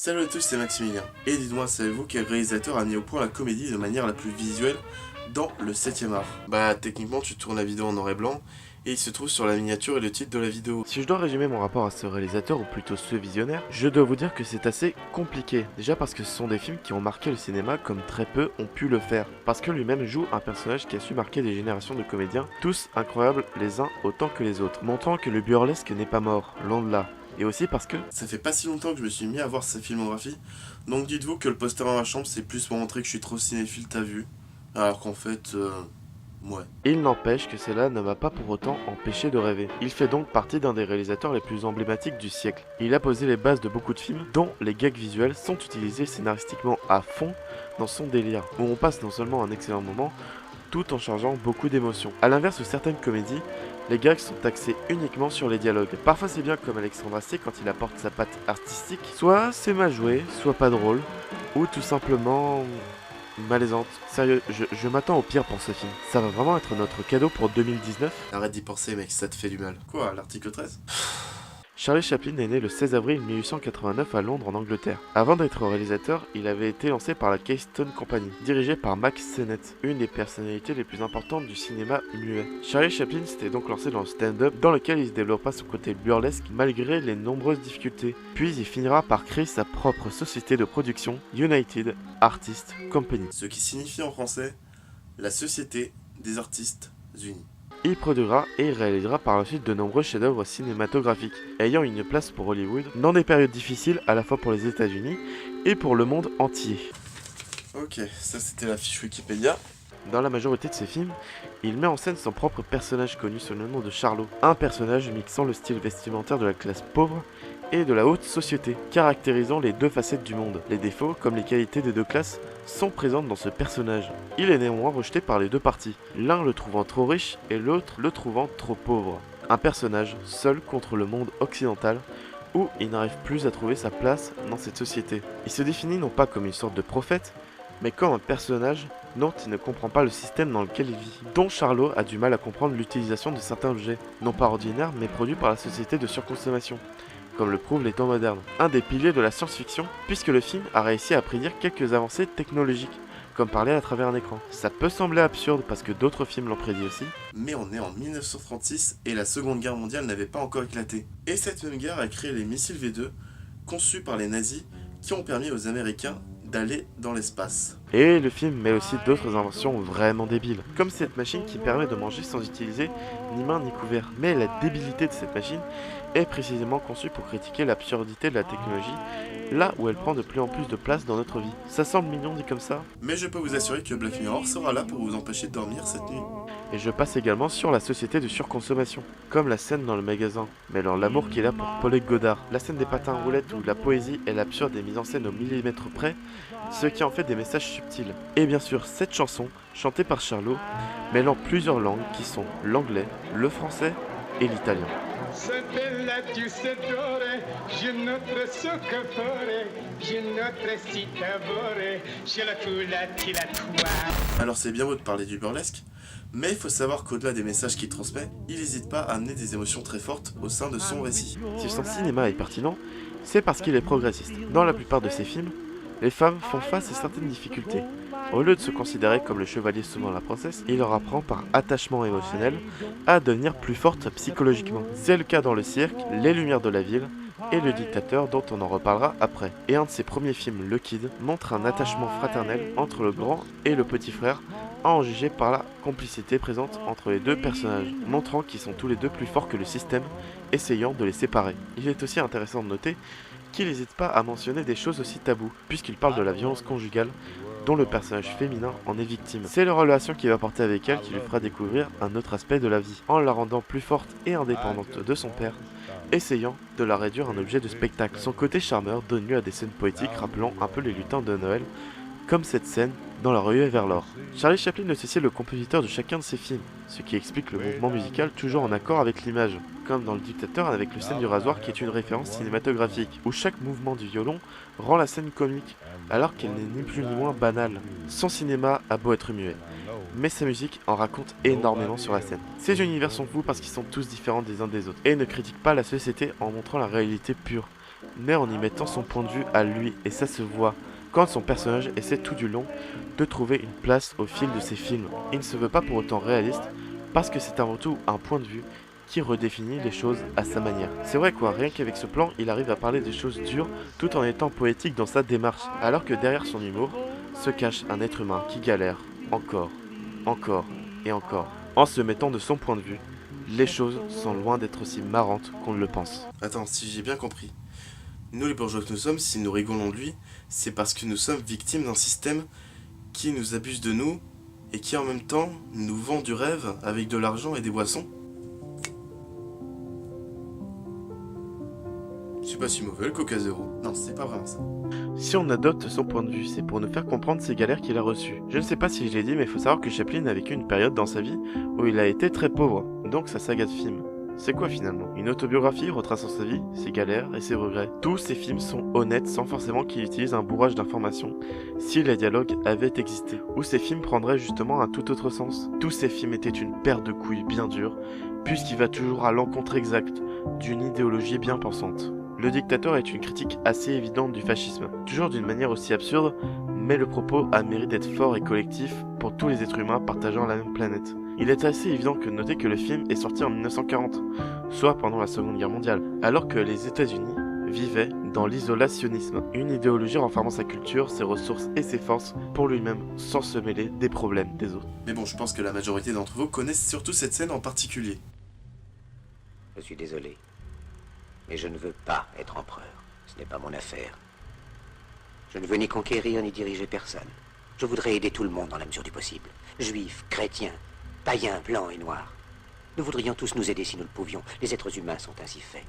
Salut à tous, c'est Maximilien. Et dites-moi, savez-vous quel réalisateur a mis au point la comédie de manière la plus visuelle dans le 7ème art? Bah, techniquement, tu tournes la vidéo en noir et blanc, et il se trouve sur la miniature et le titre de la vidéo. Si je dois résumer mon rapport à ce réalisateur, ou plutôt ce visionnaire, je dois vous dire que c'est assez compliqué. Déjà parce que ce sont des films qui ont marqué le cinéma comme très peu ont pu le faire. Parce que lui-même joue un personnage qui a su marquer des générations de comédiens, tous incroyables les uns autant que les autres, montrant que le burlesque n'est pas mort, loin de là. Et aussi parce que Ça fait pas si longtemps que je me suis mis à voir sa filmographie, donc dites-vous que le poster dans ma chambre, c'est plus pour montrer que je suis trop cinéphile, t'as vu? Alors qu'en fait, ouais. il n'empêche que cela ne m'a pas pour autant empêché de rêver. Il fait donc partie d'un des réalisateurs les plus emblématiques du siècle. Il a posé les bases de beaucoup de films dont les gags visuels sont utilisés scénaristiquement à fond dans son délire, où on passe non seulement un excellent moment, tout en chargeant beaucoup d'émotions. A l'inverse de certaines comédies, les gags sont axés uniquement sur les dialogues. Parfois c'est bien comme Alexandre Astier quand il apporte sa patte artistique, soit c'est mal joué, soit pas drôle, ou tout simplement malaisante. Sérieux, je m'attends au pire pour ce film. Ça va vraiment être notre cadeau pour 2019. Arrête d'y penser, mec, ça te fait du mal. Quoi, l'article 13? Charlie Chaplin est né le 16 avril 1889 à Londres en Angleterre. Avant d'être réalisateur, il avait été lancé par la Keystone Company, dirigée par Max Sennett, une des personnalités les plus importantes du cinéma muet. Charlie Chaplin s'était donc lancé dans le stand-up, dans lequel il développa son côté burlesque malgré les nombreuses difficultés. Puis il finira par créer sa propre société de production, United Artists Company. Ce qui signifie en français la Société des Artistes Unis. Il produira et réalisera par la suite de nombreux chefs-d'œuvre cinématographiques, ayant une place pour Hollywood dans des périodes difficiles à la fois pour les États-Unis et pour le monde entier. Ok, ça c'était la fiche Wikipédia. Dans la majorité de ses films, il met en scène son propre personnage connu sous le nom de Charlot, un personnage mixant le style vestimentaire de la classe pauvre et de la haute société, caractérisant les deux facettes du monde. Les défauts, comme les qualités des deux classes, sont présentes dans ce personnage. Il est néanmoins rejeté par les deux parties, l'un le trouvant trop riche et l'autre le trouvant trop pauvre. Un personnage seul contre le monde occidental, où il n'arrive plus à trouver sa place dans cette société. Il se définit non pas comme une sorte de prophète, mais comme un personnage dont il ne comprend pas le système dans lequel il vit, dont Charlot a du mal à comprendre l'utilisation de certains objets, non pas ordinaires mais produits par la société de surconsommation, comme le prouvent les temps modernes. Un des piliers de la science-fiction, puisque le film a réussi à prédire quelques avancées technologiques, comme parler à travers un écran. Ça peut sembler absurde parce que d'autres films l'ont prédit aussi, Mais on est en 1936 et la Seconde Guerre mondiale n'avait pas encore éclaté. Et cette même guerre a créé les missiles V2, conçus par les nazis, qui ont permis aux Américains d'aller dans l'espace. et le film met aussi d'autres inventions vraiment débiles, comme cette machine qui permet de manger sans utiliser ni main ni couvert. Mais la débilité de cette machine est précisément conçue pour critiquer l'absurdité de la technologie, là où elle prend de plus en plus de place dans notre vie. Ça semble mignon dit comme ça, Mais je peux vous assurer que Black Mirror sera là pour vous empêcher de dormir cette nuit. et je passe également sur la société de surconsommation, comme la scène dans le magasin, mêlant l'amour qu'il a pour Paulette Godard, la scène des patins à roulettes où la poésie et l'absurde est mise en scène au millimètre près, ce qui en fait des messages subtils. Et bien sûr cette chanson, chantée par Charlot, mêlant plusieurs langues qui sont l'anglais, le français et l'italien. Se bella tu sedore, je notre soccafore, je notre citavore, je la tula ti la tua. Alors c'est bien beau de parler du burlesque, mais il faut savoir qu'au-delà des messages qu'il transmet, il n'hésite pas à amener des émotions très fortes au sein de son récit. Si son cinéma est pertinent, c'est parce qu'il est progressiste. Dans la plupart de ses films, les femmes font face à certaines difficultés. Au lieu de se considérer comme le chevalier sauvant la princesse, il leur apprend par attachement émotionnel à devenir plus forte psychologiquement. C'est le cas dans Le Cirque, Les Lumières de la Ville et Le Dictateur dont on en reparlera après. Et un de ses premiers films, Le Kid, montre un attachement fraternel entre le grand et le petit frère, à en juger par la complicité présente entre les deux personnages, montrant qu'ils sont tous les deux plus forts que le système, essayant de les séparer. Il est aussi intéressant de noter qu'il n'hésite pas à mentionner des choses aussi tabous, puisqu'il parle de la violence conjugale, dont le personnage féminin en est victime. C'est la relation qu'il va porter avec elle qui lui fera découvrir un autre aspect de la vie, en la rendant plus forte et indépendante de son père, essayant de la réduire à un objet de spectacle. Son côté charmeur donne lieu à des scènes poétiques rappelant un peu les lutins de Noël, comme cette scène dans La Ruée vers l'or. Charlie Chaplin est aussi le compositeur de chacun de ses films, ce qui explique le mouvement musical toujours en accord avec l'image, comme dans Le Dictateur avec le scène du rasoir qui est une référence cinématographique, où chaque mouvement du violon rend la scène comique, alors qu'elle n'est ni plus ni moins banale. Son cinéma a beau être muet, mais sa musique en raconte énormément sur la scène. Ces univers sont fous parce qu'ils sont tous différents des uns des autres, et ne critiquent pas la société en montrant la réalité pure, mais en y mettant son point de vue à lui, et ça se voit quand son personnage essaie tout du long de trouver une place au fil de ses films. Il ne se veut pas pour autant réaliste, parce que c'est avant tout un point de vue qui redéfinit les choses à sa manière. C'est vrai quoi, rien qu'avec ce plan, il arrive à parler des choses dures tout en étant poétique dans sa démarche, alors que derrière son humour se cache un être humain qui galère encore, encore et encore. En se mettant de son point de vue, les choses sont loin d'être aussi marrantes qu'on le pense. Attends, si j'ai bien compris. Nous les bourgeois que nous sommes, si nous rigolons de lui, c'est parce que nous sommes victimes d'un système qui nous abuse de nous et qui en même temps nous vend du rêve avec de l'argent et des boissons. C'est pas si mauvais le Coca Zéro. Non, c'est pas vraiment ça. Si on adopte son point de vue, c'est pour nous faire comprendre ces galères qu'il a reçues. Je ne sais pas si je l'ai dit, mais il faut savoir que Chaplin a vécu une période dans sa vie où il a été très pauvre, donc sa saga de films. C'est quoi finalement? Une autobiographie retraçant sa vie, ses galères et ses regrets. Tous ces films sont honnêtes sans forcément qu'il utilise un bourrage d'informations si les dialogues avaient existé. Ou ces films prendraient justement un tout autre sens. Tous ces films étaient une paire de couilles bien dures, puisqu'il va toujours à l'encontre exacte d'une idéologie bien pensante. Le Dictateur est une critique assez évidente du fascisme, toujours d'une manière aussi absurde, mais le propos a mérite d'être fort et collectif pour tous les êtres humains partageant la même planète. Il est assez évident de noter que le film est sorti en 1940, soit pendant la Seconde Guerre mondiale, alors que les États-Unis vivaient dans l'isolationnisme, une idéologie renfermant sa culture, ses ressources et ses forces pour lui-même, sans se mêler des problèmes des autres. Mais bon, je pense que la majorité d'entre vous connaissent surtout cette scène en particulier. Je suis désolé, mais je ne veux pas être empereur. Ce n'est pas mon affaire. Je ne veux ni conquérir ni diriger personne. Je voudrais aider tout le monde dans la mesure du possible. Juifs, chrétiens, païens, blancs et noirs. Nous voudrions tous nous aider si nous le pouvions. Les êtres humains sont ainsi faits.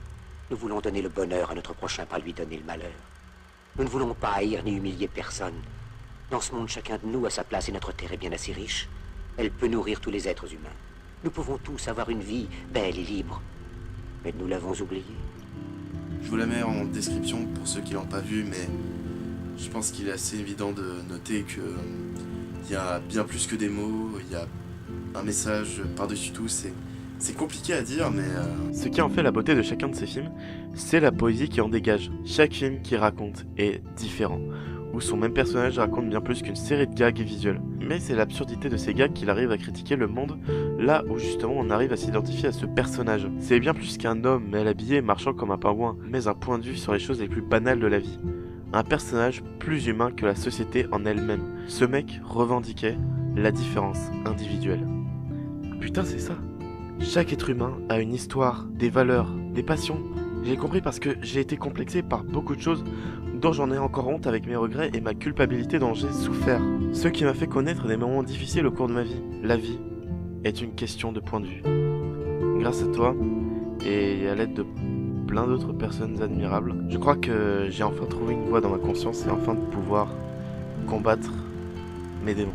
Nous voulons donner le bonheur à notre prochain, pas lui donner le malheur. Nous ne voulons pas haïr ni humilier personne. Dans ce monde, chacun de nous a sa place et notre terre est bien assez riche. Elle peut nourrir tous les êtres humains. Nous pouvons tous avoir une vie belle et libre. Mais nous l'avons oublié. Je vous la mets en description pour ceux qui l'ont pas vu, mais je pense qu'il est assez évident de noter que il y a bien plus que des mots, il y a un message par-dessus tout, c'est compliqué à dire, mais Ce qui en fait la beauté de chacun de ces films, c'est la poésie qui en dégage. Chaque film qui raconte est différent, où son même personnage raconte bien plus qu'une série de gags visuels. Mais c'est l'absurdité de ces gags qu'il arrive à critiquer le monde, là où justement on arrive à s'identifier à ce personnage. C'est bien plus qu'un homme mal habillé marchant comme un pingouin, mais un point de vue sur les choses les plus banales de la vie. Un personnage plus humain que la société en elle-même. Ce mec revendiquait la différence individuelle. Putain, c'est ça. Chaque être humain a une histoire, des valeurs, des passions. J'ai compris parce que j'ai été complexé par beaucoup de choses dont j'en ai encore honte avec mes regrets et ma culpabilité dont j'ai souffert. Ce qui m'a fait connaître des moments difficiles au cours de ma vie. La vie est une question de point de vue. Grâce à toi et à l'aide de plein d'autres personnes admirables, je crois que j'ai enfin trouvé une voie dans ma conscience et enfin de pouvoir combattre mes démons.